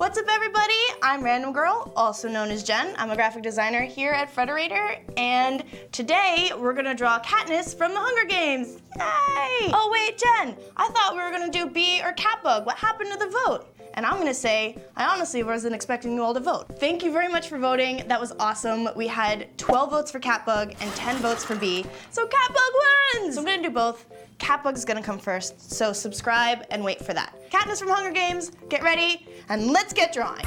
What's up, everybody? I'm Random Girl, also known as Jen. I'm a graphic designer here at Frederator, and today we're gonna draw Katniss from the Hunger Games. Yay! Oh wait, Jen, I thought we were gonna do bee or cat bug. What happened to the vote? And I'm gonna say, I honestly wasn't expecting you all to vote. Thank you very much for voting. That was awesome. We had 12 votes for Catbug and 10 votes for bee. So Catbug wins! So I'm gonna do both. Catbug's gonna come first, so subscribe and wait for that. Katniss from Hunger Games, get ready, and let's get drawing.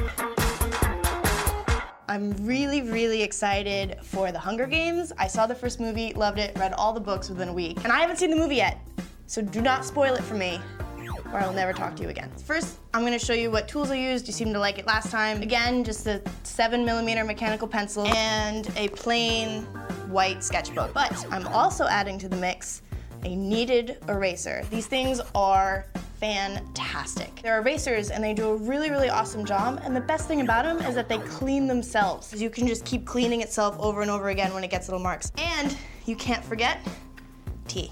I'm really excited for the Hunger Games. I saw the first movie, loved it, read all the books within a week, and I haven't seen the movie yet, so do not spoil it for me, or I will never talk to you again. First, I'm gonna show you what tools I used. You seemed to like it last time. Again, just a 7mm mechanical pencil and a plain white sketchbook. But I'm also adding to the mix a kneaded eraser. These things are fantastic. They're erasers and they do a really awesome job, and the best thing about them is that they clean themselves. You can just keep cleaning itself over and over again when it gets little marks. And you can't forget tea.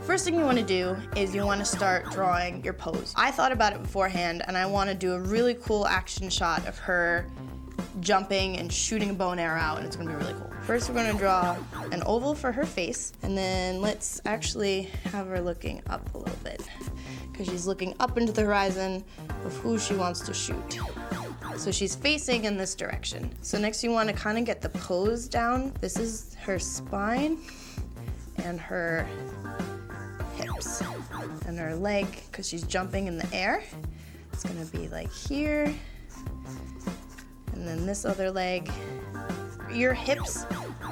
First thing you want to do is you want to start drawing your pose. I thought about it beforehand, and I want to do a really cool action shot of her jumping and shooting a bow and arrow out, and it's going to be really cool. First, we're going to draw an oval for her face, and then let's actually have her looking up a little bit, because she's looking up into the horizon of who she wants to shoot. So she's facing in this direction. So next you want to kind of get the pose down. This is her spine and her hips and her leg, because she's jumping in the air. It's gonna be like here, and then this other leg. Your hips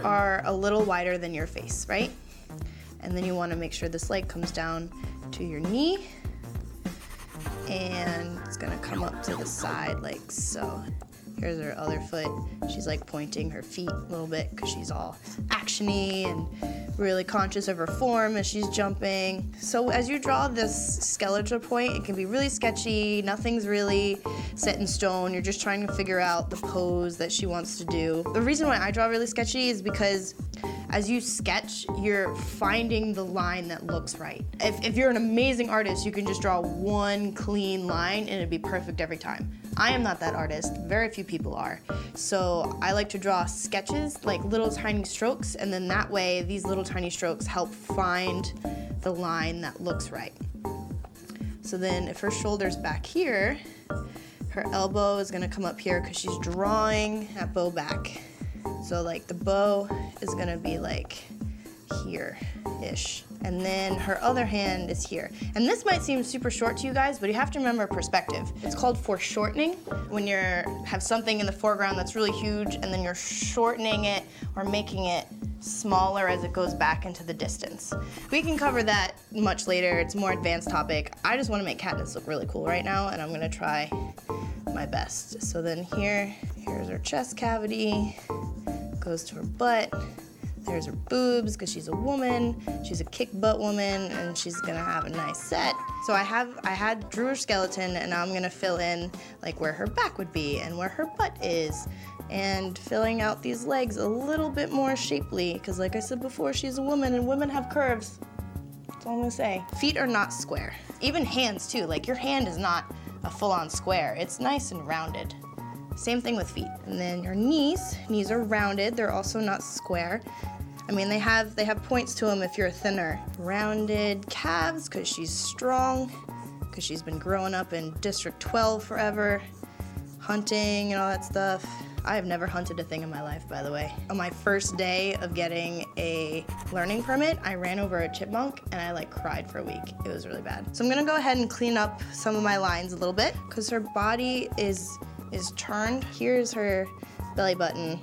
are a little wider than your face, right? And then you want to make sure this leg comes down to your knee, and it's gonna come up to the side like so. Here's her other foot. She's like pointing her feet a little bit because she's all actiony and really conscious of her form as she's jumping. So as you draw this skeletal point, it can be really sketchy. Nothing's really set in stone. You're just trying to figure out the pose that she wants to do. The reason why I draw really sketchy is because as you sketch, you're finding the line that looks right. If you're an amazing artist, you can just draw one clean line and it'd be perfect every time. I am not that artist. Very few people are. So I like to draw sketches, like little tiny strokes, and then that way these little tiny strokes help find the line that looks right. So then if her shoulder's back here, her elbow is gonna come up here because she's drawing that bow back. So like the bow is gonna be like here-ish. And then her other hand is here. And this might seem super short to you guys, but you have to remember perspective. It's called foreshortening, when you have something in the foreground that's really huge and then you're shortening it or making it smaller as it goes back into the distance. We can cover that much later. It's a more advanced topic. I just want to make Katniss look really cool right now, and I'm gonna try my best. So then here's her chest cavity, goes to her butt. There's her boobs, because she's a woman. She's a kick butt woman, and she's gonna have a nice set. So I drew her skeleton, and now I'm gonna fill in like where her back would be and where her butt is, and filling out these legs a little bit more shapely, because like I said before, she's a woman and women have curves. That's all I'm gonna say. Feet are not square. Even hands too, like your hand is not a full-on square. It's nice and rounded. Same thing with feet. And then your knees are rounded. They're also not square. I mean, they have points to them if you're thinner. Rounded calves, because she's strong, because she's been growing up in District 12 forever, hunting and all that stuff. I have never hunted a thing in my life, by the way. On my first day of getting a learning permit, I ran over a chipmunk and I like cried for a week. It was really bad. So I'm gonna go ahead and clean up some of my lines a little bit, because her body is turned. Here's her belly button,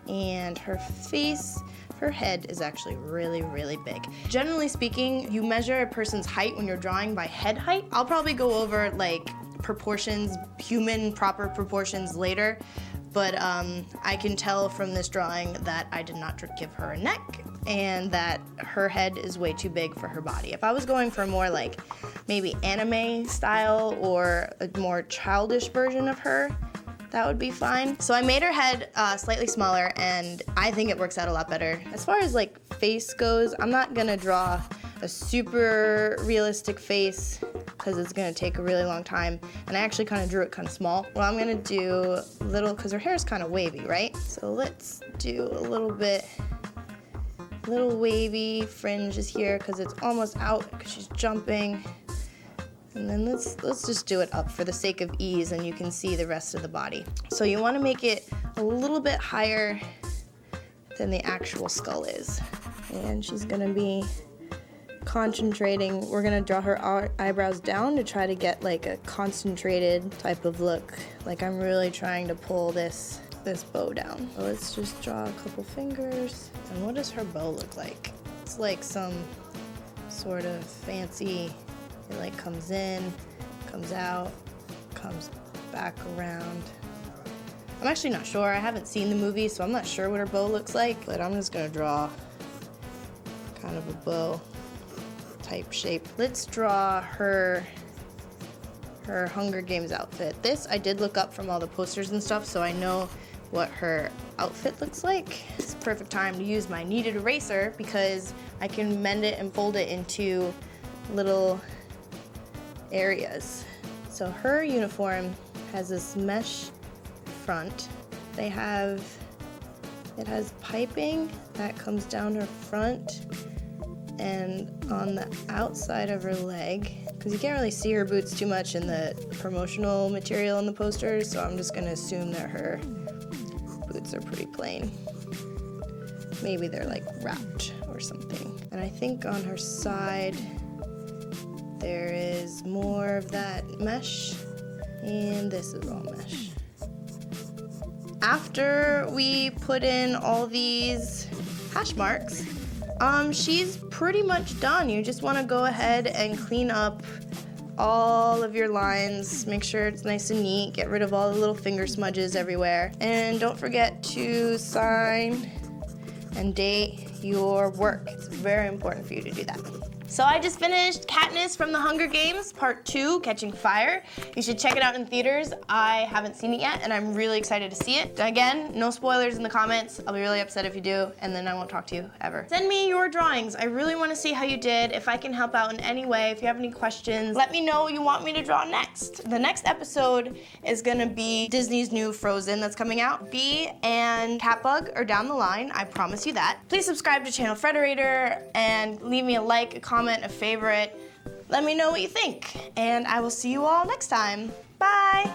and her face, her head is actually really big. Generally speaking, you measure a person's height when you're drawing by head height. I'll probably go over like proportions, human proper proportions later, but I can tell from this drawing that I did not give her a neck, and that her head is way too big for her body. If I was going for more like maybe anime style or a more childish version of her, that would be fine. So I made her head slightly smaller, and I think it works out a lot better. As far as like face goes, I'm not gonna draw a super realistic face. because it's gonna take a really long time. And I actually kind of drew it kind of small. Well, I'm gonna do little, because her hair is kind of wavy, right? So let's do a little wavy fringes here because it's almost out because she's jumping. And then let's just do it up for the sake of ease, and you can see the rest of the body. So you want to make it a little bit higher than the actual skull is. And she's gonna be concentrating. We're gonna draw her eyebrows down to try to get like a concentrated type of look. Like I'm really trying to pull this bow down. So let's just draw a couple fingers. And what does her bow look like? It's like some sort of fancy, it like comes in, comes out, comes back around. I'm actually not sure. I haven't seen the movie, so I'm not sure what her bow looks like, but I'm just gonna draw kind of a bow type shape. Let's draw her Hunger Games outfit. This I did look up from all the posters and stuff, so I know what her outfit looks like. It's the perfect time to use my kneaded eraser because I can mend it and fold it into little areas. So her uniform has this mesh front. It has piping that comes down her front and on the outside of her leg, because you can't really see her boots too much in the promotional material in the posters, so I'm just gonna assume that her boots are pretty plain. Maybe they're like wrapped or something. And I think on her side there is more of that mesh, and this is all mesh. After we put in all these hash marks, she's pretty much done. You just want to go ahead and clean up all of your lines, make sure it's nice and neat, get rid of all the little finger smudges everywhere, and don't forget to sign and date your work. It's very important for you to do that. So I just finished Katniss from the Hunger Games, Part 2, Catching Fire. You should check it out in theaters. I haven't seen it yet, and I'm really excited to see it. Again, no spoilers in the comments. I'll be really upset if you do, and then I won't talk to you ever. Send me your drawings. I really want to see how you did. If I can help out in any way, if you have any questions, let me know what you want me to draw next. The next episode is gonna be Disney's new Frozen that's coming out. Bee and Catbug are down the line, I promise you that. Please subscribe to Channel Frederator and leave me a like, a comment, a favorite. Let me know what you think, and I will see you all next time. Bye!